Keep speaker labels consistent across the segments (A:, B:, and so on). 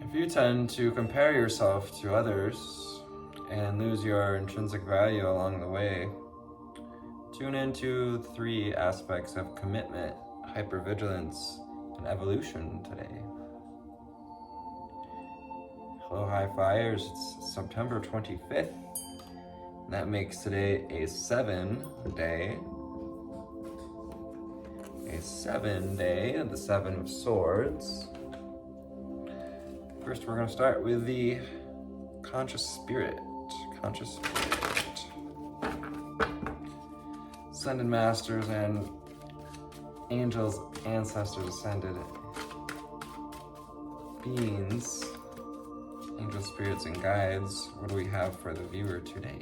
A: If you tend to compare yourself to others and lose your intrinsic value along the way, tune into 3 aspects of commitment, hypervigilance, and evolution today. Hello, high flyers. It's September 25th. And that makes today a 7-day. A 7-day of the 7 of Swords. First, we're going to start with the conscious spirit. Conscious spirit. Ascended masters and angels, ancestors, ascended beings, angel spirits and guides. What do we have for the viewer today?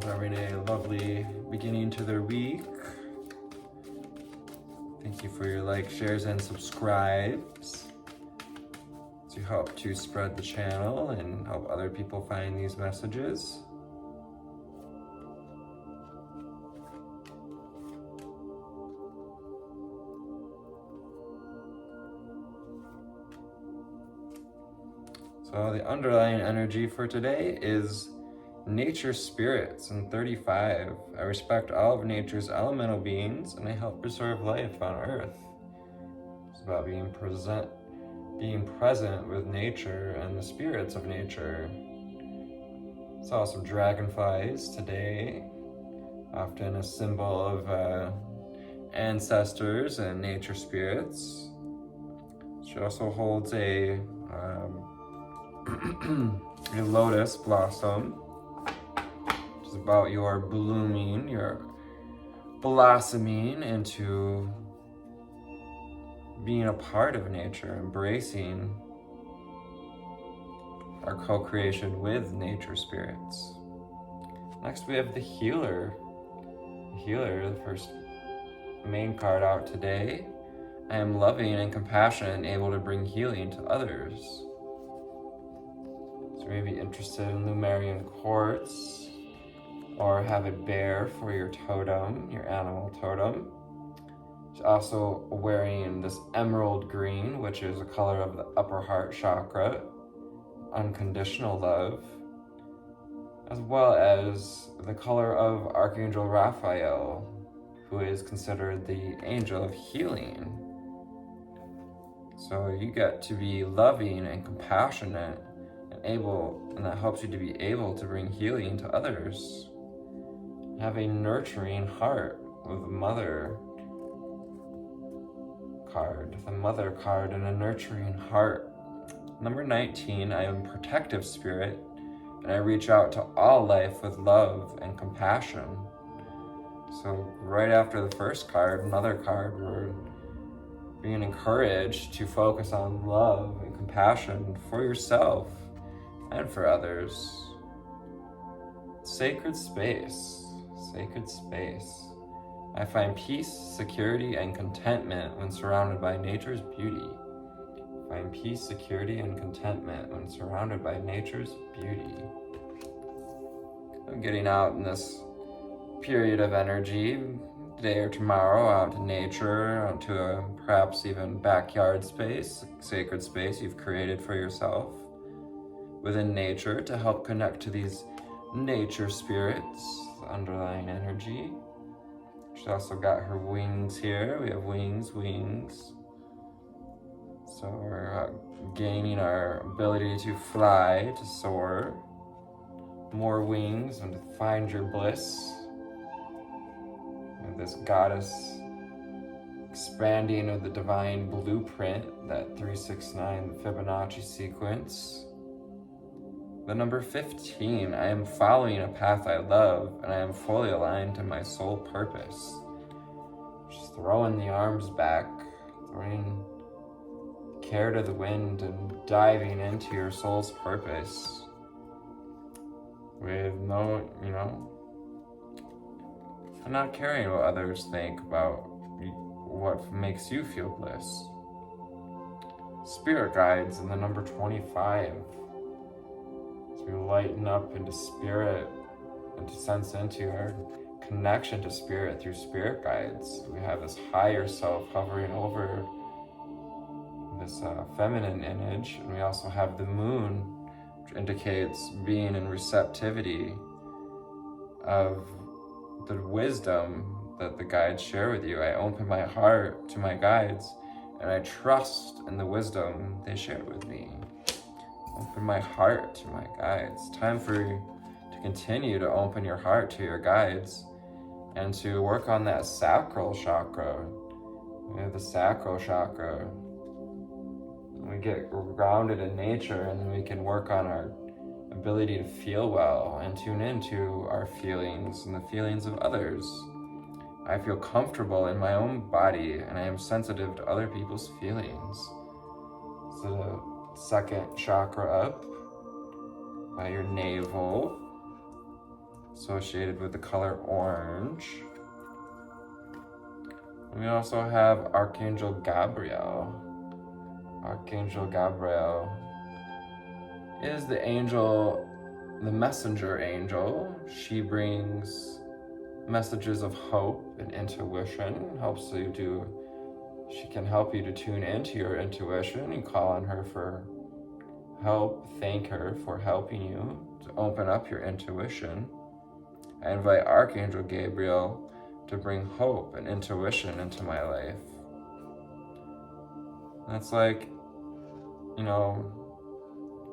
A: Having a lovely beginning to their week. Thank you for your likes, shares, and subscribes to help to spread the channel and help other people find these messages. So the underlying energy for today is nature spirits in 35. I respect all of nature's elemental beings and I help preserve life on Earth. It's about being present with nature and the spirits of nature. Saw some dragonflies today, often a symbol of ancestors and nature spirits. She also holds a lotus blossom. About your blooming, your blossoming into being a part of nature, embracing our co-creation with nature spirits. Next we have the healer. The healer, the first main card out today. I am loving and compassionate and able to bring healing to others. So you may be interested in Lemurian quartz, or have it bear for your totem, your animal totem. She's also wearing this emerald green, which is a color of the upper heart chakra, unconditional love, as well as the color of Archangel Raphael, who is considered the angel of healing. So you get to be loving and compassionate and that helps you to be able to bring healing to others. Have a nurturing heart with the mother card, and a nurturing heart. Number 19, I am protective spirit, and I reach out to all life with love and compassion. So right after the first card, another card, we're being encouraged to focus on love and compassion for yourself and for others. Sacred space. Sacred space. I find peace, security, and contentment when surrounded by nature's beauty. Find peace, security, and contentment when surrounded by nature's beauty. I'm getting out in this period of energy, today or tomorrow, out to nature, out to a perhaps even backyard space, sacred space you've created for yourself within nature to help connect to these nature spirits. Underlying energy. She's also got her wings here. We have wings. So we're gaining our ability to fly, to soar. More wings and to find your bliss. And this goddess expanding of the divine blueprint, that 369, the Fibonacci sequence. The number 15, I am following a path I love, and I am fully aligned to my soul purpose. Just throwing the arms back, throwing care to the wind, and diving into your soul's purpose. With no, and not caring what others think about what makes you feel bliss. Spirit guides in the number 25. So we lighten up into spirit and to sense into our connection to spirit through spirit guides. We have this higher self hovering over this feminine image, and we also have the moon, which indicates being in receptivity of the wisdom that the guides share with you. I open my heart to my guides, and I trust in the wisdom they share with me. Open my heart to my guides. Time for you to continue to open your heart to your guides and to work on that sacral chakra. We have the sacral chakra. We get grounded in nature, and then we can work on our ability to feel well and tune into our feelings and the feelings of others. I feel comfortable in my own body, and I am sensitive to other people's feelings. So the second chakra up by your navel, associated with the color orange. And we also have Archangel Gabriel. Archangel Gabriel is the angel, the messenger angel. She brings messages of hope and intuition, she can help you to tune into your intuition and call on her for help. Thank her for helping you to open up your intuition. I invite Archangel Gabriel to bring hope and intuition into my life. And it's like,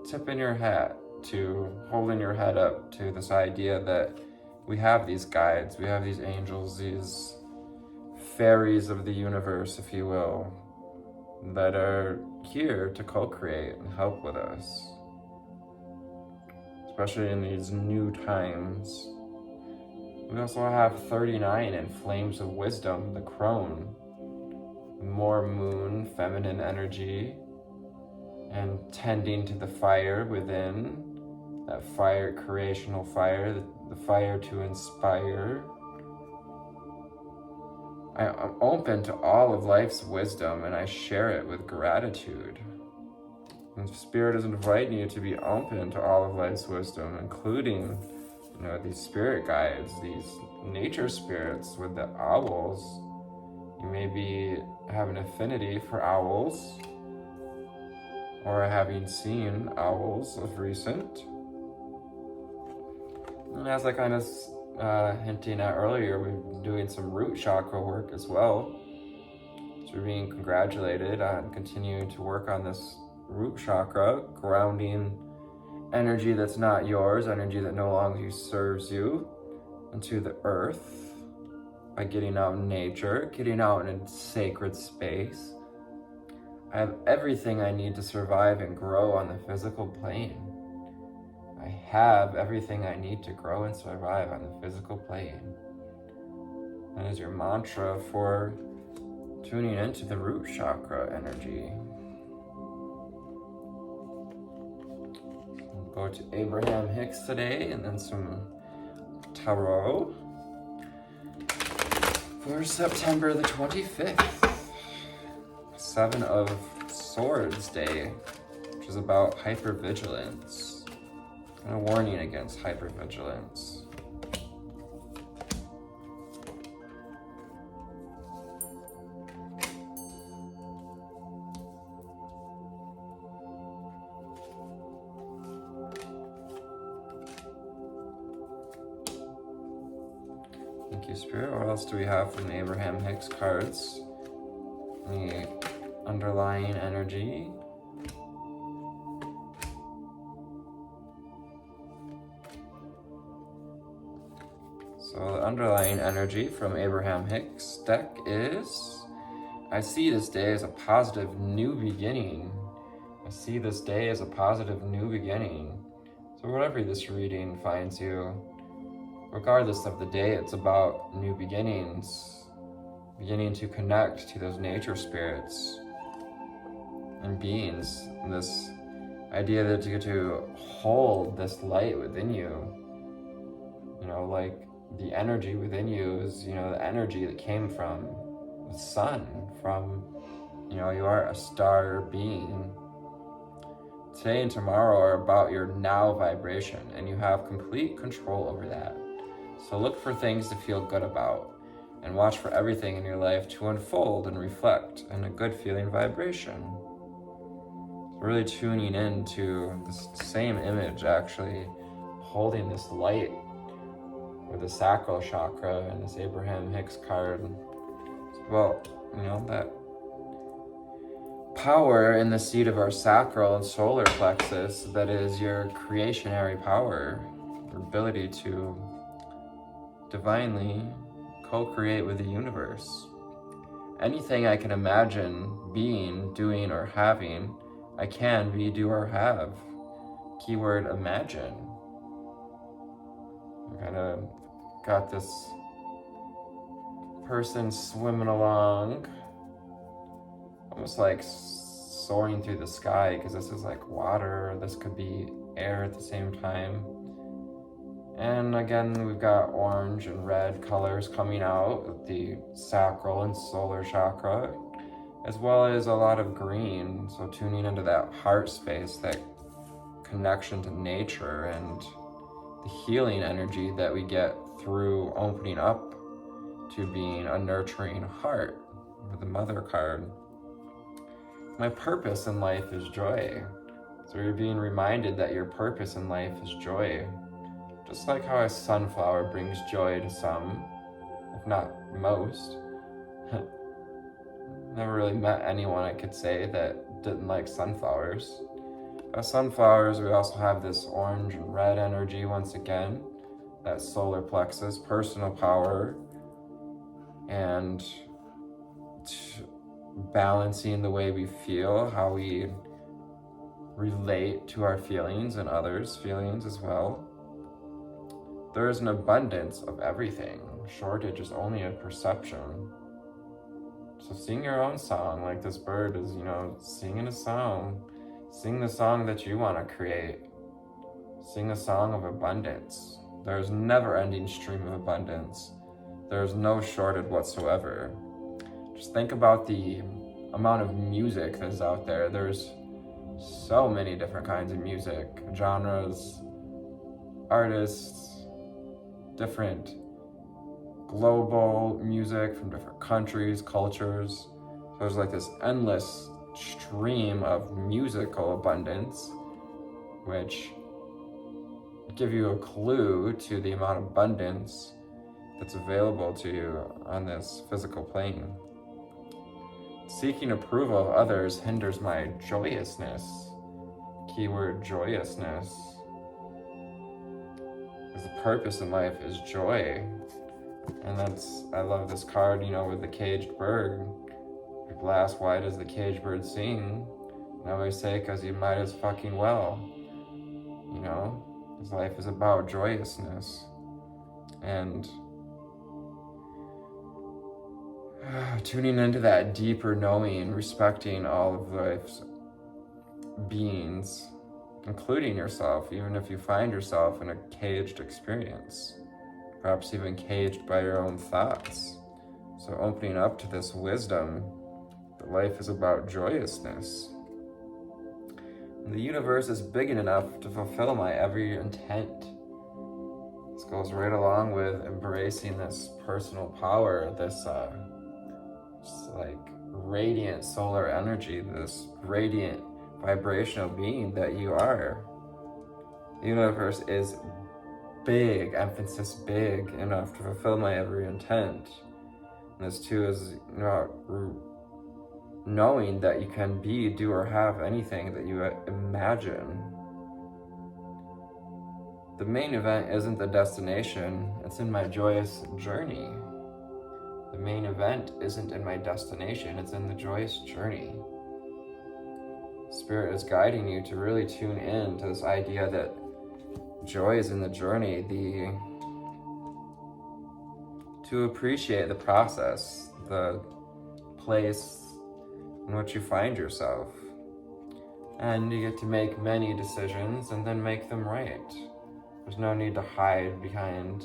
A: tipping your hat to holding your head up to this idea that we have these guides, we have these angels, these fairies of the universe, if you will, that are here to co-create and help with us, especially in these new times. We also have 39 in Flames of Wisdom, the crone, more moon, feminine energy, and tending to the fire within, that fire, creational fire, the fire to inspire. I'm open to all of life's wisdom, and I share it with gratitude. And Spirit is inviting you to be open to all of life's wisdom, including, these spirit guides, these nature spirits with the owls. You may have an affinity for owls, or having seen owls of recent. And as I kind of hinting at earlier, we've been doing some root chakra work as well. So we're being congratulated on continuing to work on this root chakra, grounding energy that's not yours, energy that no longer serves you, into the earth by getting out in nature, getting out in a sacred space. I have everything I need to survive and grow on the physical plane. I have everything I need to grow and survive on the physical plane. That is your mantra for tuning into the root chakra energy. We'll go to Abraham Hicks today, and then some tarot for September the 25th. 7 of Swords Day, which is about hypervigilance. And a warning against hypervigilance. Thank you, Spirit. What else do we have from the Abraham Hicks cards? The underlying energy. So the underlying energy from Abraham Hicks' deck is, I see this day as a positive new beginning. I see this day as a positive new beginning. So whatever this reading finds you, regardless of the day, it's about new beginnings, beginning to connect to those nature spirits and beings, and this idea that you get to hold this light within you, like the energy within you is, the energy that came from the sun from, you are a star being. Today and tomorrow are about your now vibration, and you have complete control over that. So look for things to feel good about, and watch for everything in your life to unfold and reflect in a good feeling vibration. Really tuning into this same image, actually holding this light with the sacral chakra and this Abraham Hicks card. It's about, that power in the seat of our sacral and solar plexus that is your creationary power, your ability to divinely co-create with the universe. Anything I can imagine being, doing, or having, I can be, do, or have. Keyword imagine. I kind of got this person swimming along, almost like soaring through the sky, because this is like water, this could be air at the same time. And again, we've got orange and red colors coming out with the sacral and solar chakra, as well as a lot of green. So tuning into that heart space, that connection to nature and the healing energy that we get through opening up to being a nurturing heart with the mother card. My purpose in life is joy. So you're being reminded that your purpose in life is joy. Just like how a sunflower brings joy to some, if not most. Never really met anyone I could say that didn't like sunflowers. But sunflowers, we also have this orange and red energy once again, that solar plexus, personal power, and balancing the way we feel, how we relate to our feelings and others' feelings as well. There is an abundance of everything. Shortage is only a perception. So sing your own song, like this bird is, singing a song. Sing the song that you want to create. Sing a song of abundance. There's never-ending stream of abundance. There's no shortage whatsoever. Just think about the amount of music that's out there. There's so many different kinds of music, genres, artists, different global music from different countries, cultures. So there's like this endless stream of musical abundance, which give you a clue to the amount of abundance that's available to you on this physical plane. Seeking approval of others hinders my joyousness. Keyword joyousness. Because the purpose in life is joy. And I love this card, with the caged bird. People ask, why does the caged bird sing? And I always say, because you might as fucking well. His life is about joyousness. And tuning into that deeper knowing, respecting all of life's beings, including yourself, even if you find yourself in a caged experience, perhaps even caged by your own thoughts. So opening up to this wisdom that life is about joyousness. And the universe is big enough to fulfill my every intent. This goes right along with embracing this personal power, this radiant solar energy, this radiant vibrational being that you are. The universe is big, emphasis big enough to fulfill my every intent. And this too is knowing that you can be, do, or have anything that you imagine. The main event isn't the destination, it's in my joyous journey. The main event isn't in my destination, it's in the joyous journey. Spirit is guiding you to really tune in to this idea that joy is in the journey, to appreciate the process, the place in which you find yourself. And you get to make many decisions and then make them right. There's no need to hide behind,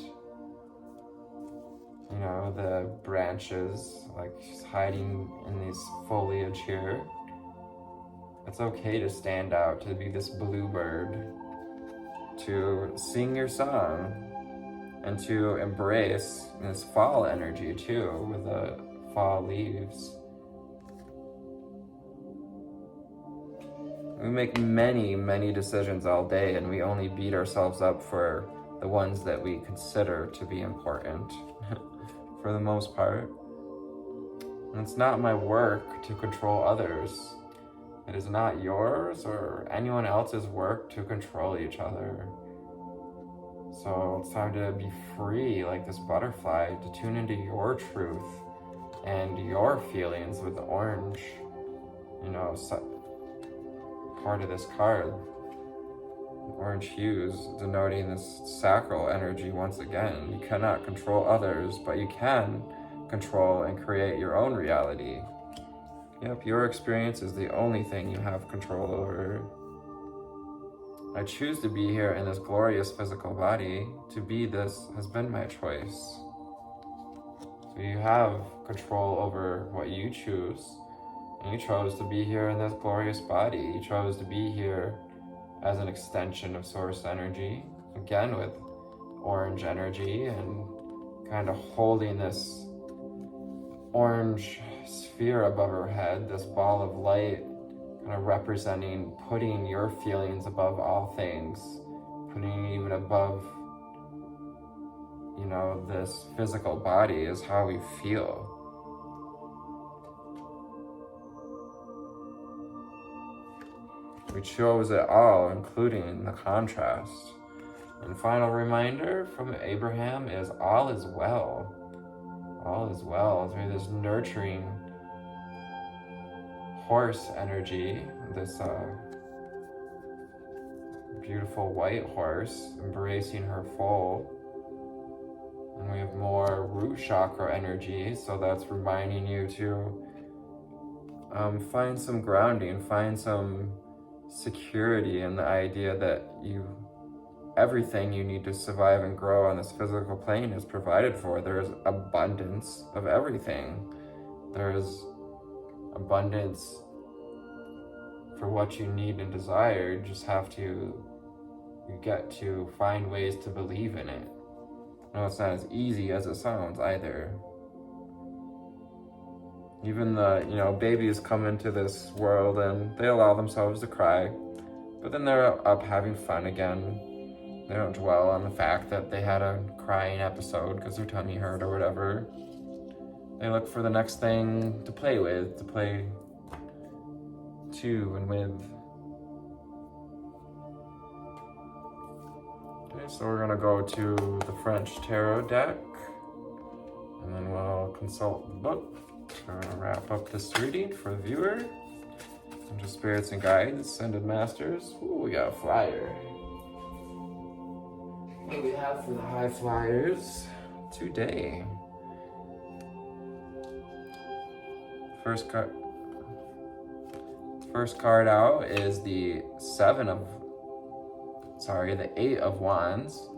A: you know, the branches, like she's hiding in this foliage here. It's okay to stand out, to be this bluebird, to sing your song, and to embrace this fall energy too, with the fall leaves. We make many, many decisions all day, and we only beat ourselves up for the ones that we consider to be important, for the most part. And it's not my work to control others. It is not yours or anyone else's work to control each other. So it's time to be free, like this butterfly, to tune into your truth and your feelings with the orange, you know, part of this card. Orange hues denoting this sacral energy once again. You cannot control others, but you can control and create your own reality. Yep, your experience is the only thing you have control over. I choose to be here in this glorious physical body. To be this has been my choice. So you have control over what you choose. And you chose to be here in this glorious body. You chose to be here as an extension of source energy. Again with orange energy and kind of holding this orange sphere above her head, this ball of light, kind of representing putting your feelings above all things, putting it even above, you know, this physical body is how we feel. We chose it all, including the contrast. And final reminder from Abraham is all is well. All is well through this nurturing horse energy, this beautiful white horse embracing her foal. And we have more root chakra energy, so that's reminding you to find some grounding, find some security in the idea that everything you need to survive and grow on this physical plane is provided for. There is abundance of everything. There is abundance for what you need and desire. You just have to, you get to find ways to believe in it. No, it's not as easy as it sounds either. Even the, you know, babies come into this world and they allow themselves to cry, but then they're up having fun again. They don't dwell on the fact that they had a crying episode because their tummy hurt or whatever. They look for the next thing to play with, to play to and with. Okay, so we're gonna go to the French Tarot deck, and then we'll consult the book to wrap up this reading for the viewer. And just spirits and guides, ascended masters. Ooh, we got a flyer. What do we have for the high flyers today? First card out is the Eight of Wands.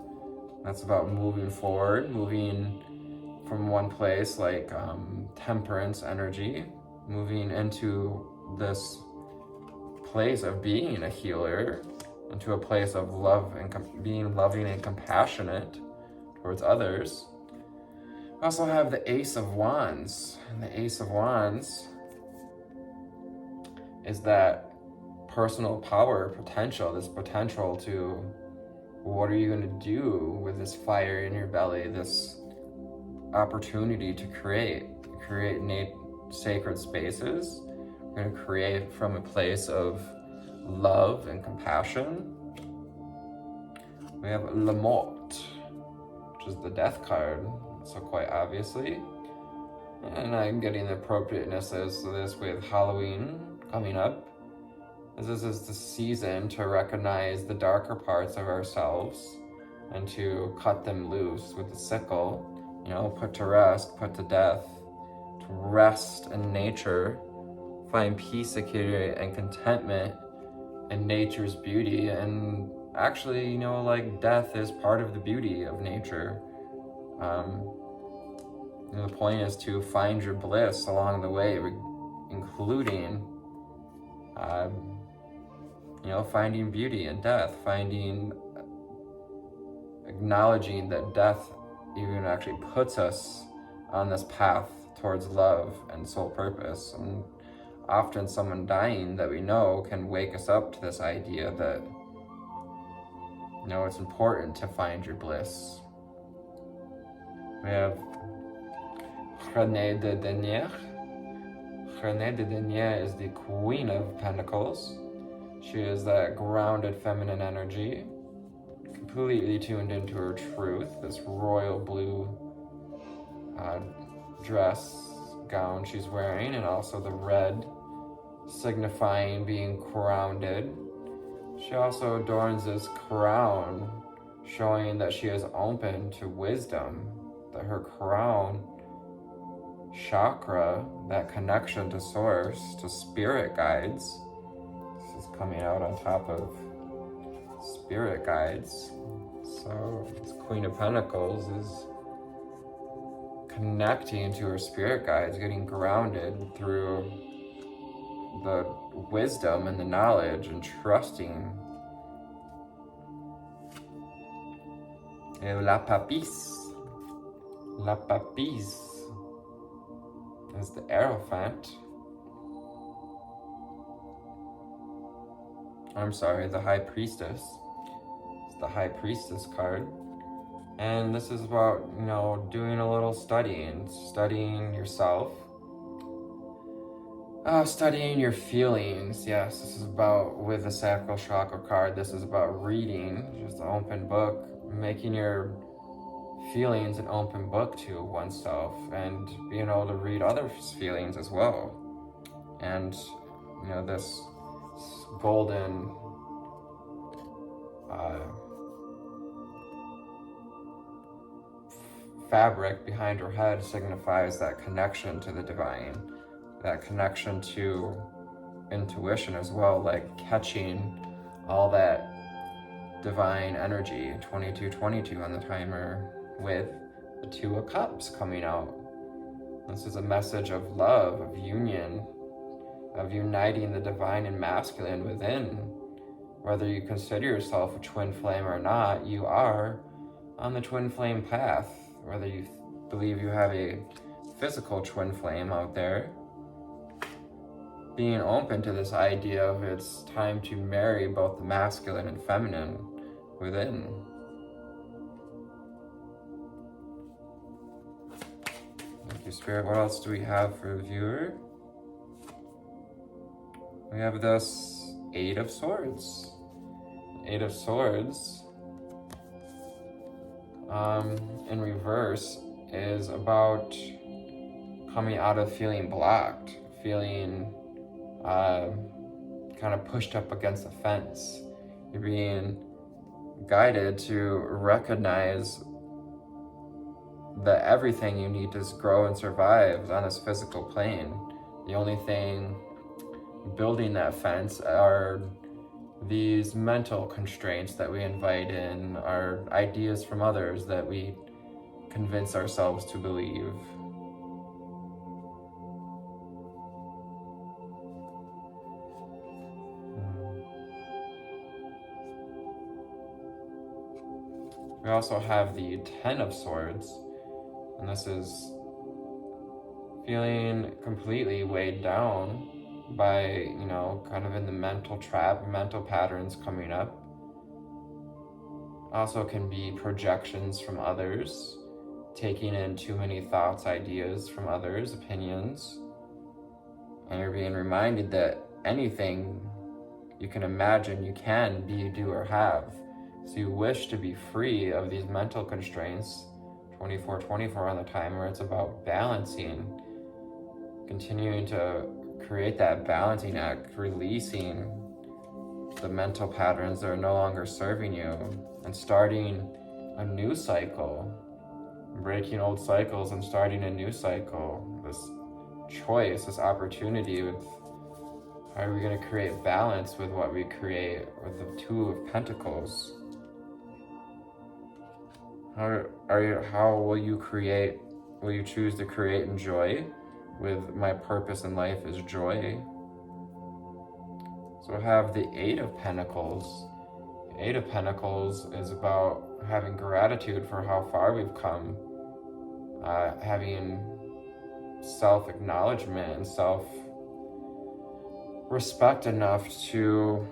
A: That's about moving forward, moving from one place, like temperance energy, moving into this place of being a healer, into a place of love and being loving and compassionate towards others. We also have the Ace of Wands, and the Ace of Wands is that personal power potential, this potential to, what are you going to do with this fire in your belly, this opportunity to create sacred spaces. We're going to create from a place of love and compassion. We have La Mort, which is the death card, so quite obviously. And I'm getting the appropriateness of this with Halloween coming up. This is the season to recognize the darker parts of ourselves and to cut them loose with the sickle, you know, put to rest, put to death, to rest in nature, find peace, security, and contentment in nature's beauty. And actually, you know, like death is part of the beauty of nature. And the point is to find your bliss along the way, including, finding beauty in death, acknowledging that death even actually puts us on this path towards love and soul purpose. And often someone dying that we know can wake us up to this idea that, it's important to find your bliss. We have René de Denier. René de Denier is the Queen of Pentacles. She is that grounded feminine energy, completely tuned into her truth, this royal blue gown she's wearing, and also the red signifying being grounded. She also adorns this crown, showing that she is open to wisdom, that her crown chakra, that connection to source, to spirit guides, this is coming out on top of spirit guides. So this Queen of Pentacles is connecting to her spirit guides, getting grounded through the wisdom and the knowledge and trusting. Et la papisse is the Hierophant. I'm sorry, the High Priestess. It's the High Priestess card. And this is about, doing a little studying yourself. Studying your feelings. Yes, this is about, with the Sacral Chakra card, this is about reading, just an open book, making your feelings an open book to oneself, and being able to read others' feelings as well. And, this golden fabric behind her head signifies that connection to the divine, that connection to intuition as well, like catching all that divine energy. 2222 on the timer, with the Two of Cups coming out. This is a message of love, of union, of uniting the divine and masculine within. Whether you consider yourself a twin flame or not, you are on the twin flame path. Whether you believe you have a physical twin flame out there, being open to this idea of it's time to marry both the masculine and feminine within. Thank you, Spirit. What else do we have for the viewer? We have this Eight of Swords. Eight of Swords, in reverse, is about coming out of feeling blocked, feeling kind of pushed up against the fence. You're being guided to recognize that everything you need to grow and survive is on this physical plane. The only thing building that fence are these mental constraints that we invite in, our ideas from others that we convince ourselves to believe. We also have the Ten of Swords, and this is feeling completely weighed down by, kind of in the mental trap, mental patterns coming up. Also can be projections from others, taking in too many thoughts, ideas from others, opinions. And you're being reminded that anything you can imagine you can be, do, or have. So you wish to be free of these mental constraints. 2424 on the timer, it's about balancing, continuing to create that balancing act, releasing the mental patterns that are no longer serving you, and starting a new cycle, breaking old cycles and starting a new cycle. This choice, this opportunity with how are we going to create balance with what we create with the Two of Pentacles. How will you create Will you choose to create in joy? With my purpose in life is joy. So I have the Eight of Pentacles. The Eight of Pentacles is about having gratitude for how far we've come, having self-acknowledgement and self-respect enough to,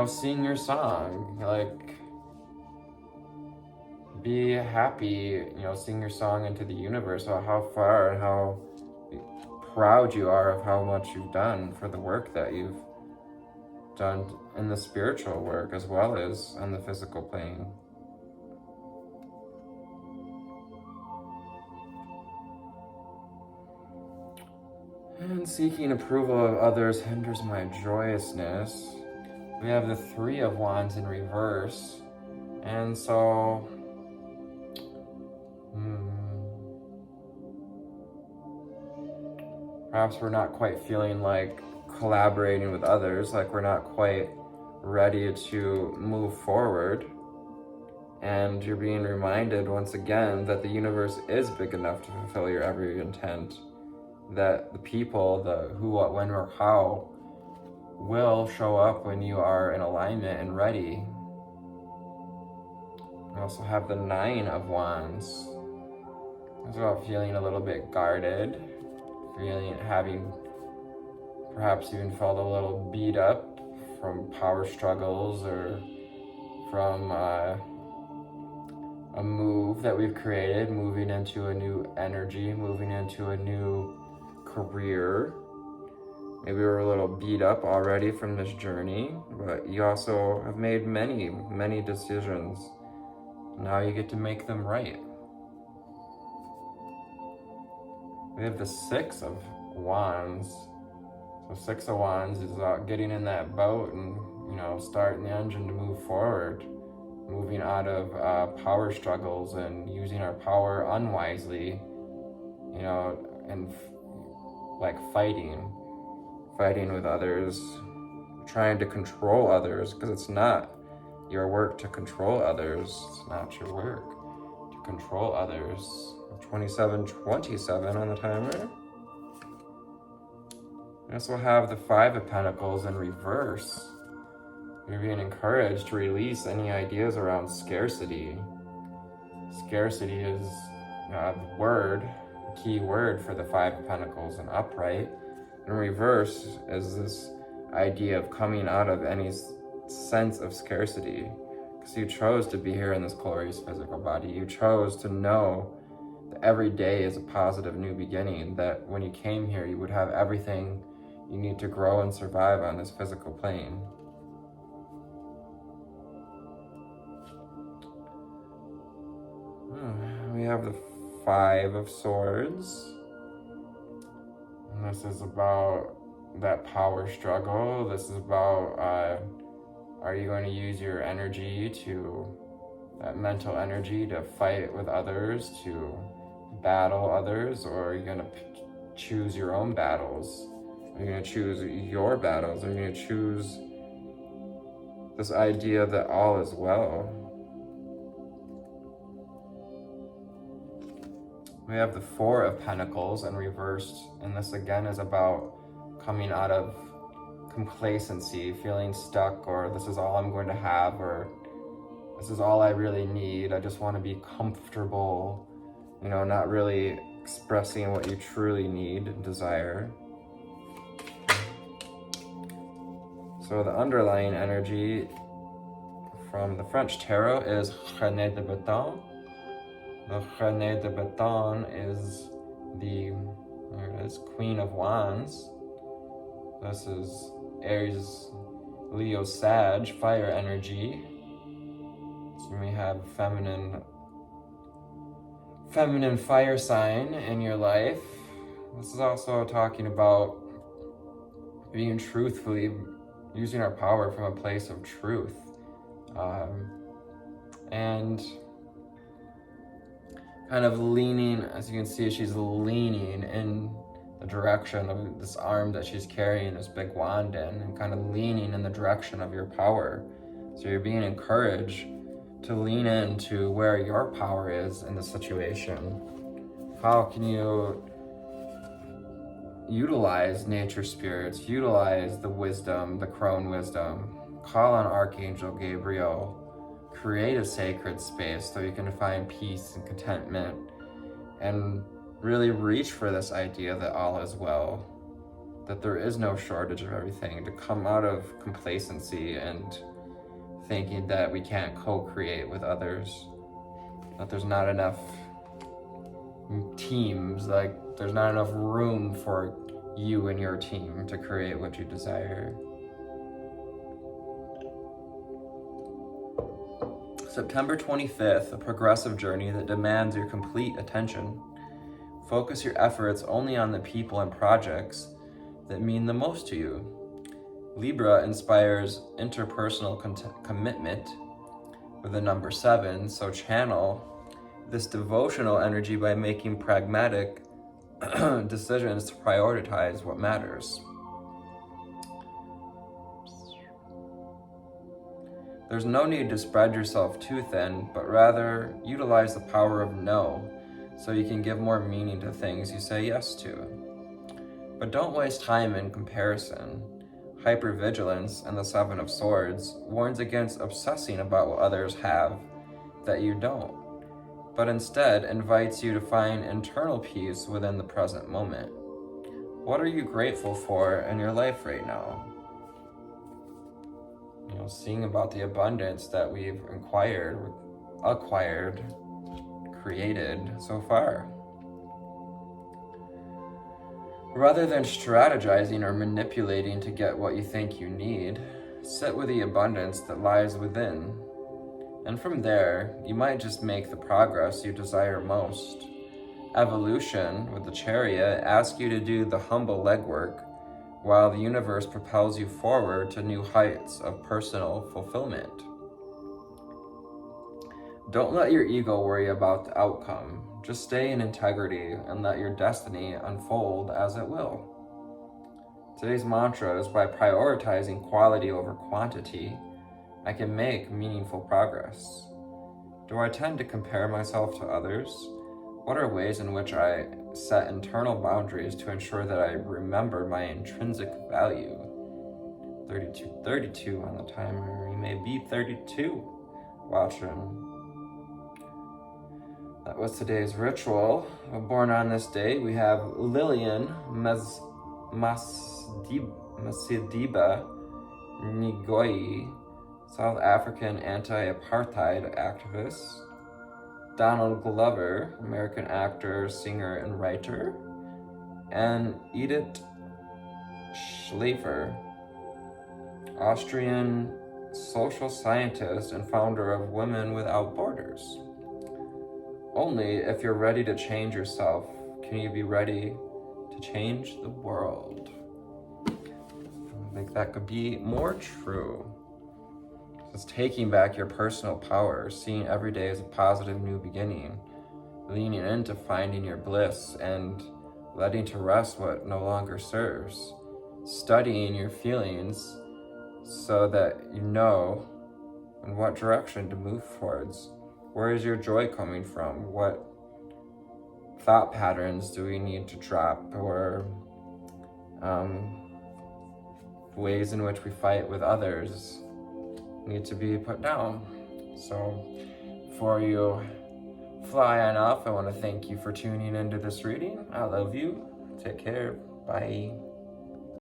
A: sing your song, like, be happy, sing your song into the universe about how far and how proud you are of how much you've done for the work that you've done in the spiritual work as well as on the physical plane. And seeking approval of others hinders my joyousness. We have the Three of Wands in reverse. And so, perhaps we're not quite feeling like collaborating with others, like we're not quite ready to move forward. And you're being reminded once again that the universe is big enough to fulfill your every intent. That the people, the who, what, when, or how will show up when you are in alignment and ready. We also have the Nine of Wands. It's about feeling a little bit guarded, having perhaps even felt a little beat up from power struggles or from a move that we've created, moving into a new energy, moving into a new career. Maybe we're a little beat up already from this journey, but you also have made many, many decisions. Now you get to make them right. We have the Six of Wands. So Six of Wands is about getting in that boat and, starting the engine to move forward, moving out of power struggles and using our power unwisely, and like fighting with others, trying to control others, because it's not your work to control others. It's not your work to control others. 27:27 on the timer. We also have the Five of Pentacles in reverse. You're being encouraged to release any ideas around scarcity. Scarcity is a key word for the Five of Pentacles in upright. In reverse is this idea of coming out of any sense of scarcity. Because you chose to be here in this glorious physical body. You chose to know that every day is a positive new beginning. That when you came here, you would have everything you need to grow and survive on this physical plane. We have the Five of Swords. And this is about that power struggle. This is about, are you going to use your energy that mental energy to fight with others, to battle others, or are you going to choose your own battles? Are you going to choose your battles? Are you going to choose this idea that all is well? We have the Four of Pentacles in reversed, and this again is about coming out of complacency, feeling stuck, or this is all I'm going to have, or this is all I really need. I just want to be comfortable, not really expressing what you truly need and desire. So the underlying energy from the French tarot is Reine de Bâton. The Reine de Bâton is Queen of Wands. This is Aries, Leo, Sag, fire energy. So we have feminine fire sign in your life. This is also talking about being truthfully, using our power from a place of truth. And kind of leaning, as you can see, she's leaning in the direction of this arm that she's carrying this big wand in, and kind of leaning in the direction of your power. So you're being encouraged to lean into where your power is in the situation. How can you utilize nature spirits, utilize the wisdom, the crone wisdom, call on Archangel Gabriel, create a sacred space so you can find peace and contentment, and really reach for this idea that all is well, that there is no shortage of everything, to come out of complacency and thinking that we can't co-create with others, that there's not enough teams, like there's not enough room for you and your team to create what you desire. September 25th, a progressive journey that demands your complete attention. Focus your efforts only on the people and projects that mean the most to you. Libra inspires interpersonal commitment with the number 7, so channel this devotional energy by making pragmatic decisions to prioritize what matters. There's no need to spread yourself too thin, but rather utilize the power of no so you can give more meaning to things you say yes to. But don't waste time in comparison. Hypervigilance and the 7 of Swords warns against obsessing about what others have that you don't, but instead invites you to find internal peace within the present moment. What are you grateful for in your life right now? Seeing about the abundance that we've acquired, created so far. Rather than strategizing or manipulating to get what you think you need, sit with the abundance that lies within. And from there, you might just make the progress you desire most. Evolution, with the Chariot, asks you to do the humble legwork, while the universe propels you forward to new heights of personal fulfillment. Don't let your ego worry about the outcome. Just stay in integrity and let your destiny unfold as it will. Today's mantra is, by prioritizing quality over quantity, I can make meaningful progress. Do I tend to compare myself to others? What are ways in which I set internal boundaries to ensure that I remember my intrinsic value? 32 on the timer. You may be 32 watching. That was today's ritual. Born on this day, we have Lillian Masidiba Ngoyi, South African anti-apartheid activist. Donald Glover, American actor, singer, and writer. And Edith Schleifer, Austrian social scientist and founder of Women Without Borders. Only if you're ready to change yourself can you be ready to change the world. I think that could be more true. It's taking back your personal power, seeing every day as a positive new beginning, leaning into finding your bliss and letting to rest what no longer serves, studying your feelings so that you know in what direction to move towards. Where is your joy coming from? What thought patterns do we need to drop, or ways in which we fight with others need to be put down? So before you fly on off, I want to thank you for tuning into this reading. I love you. Take care. Bye.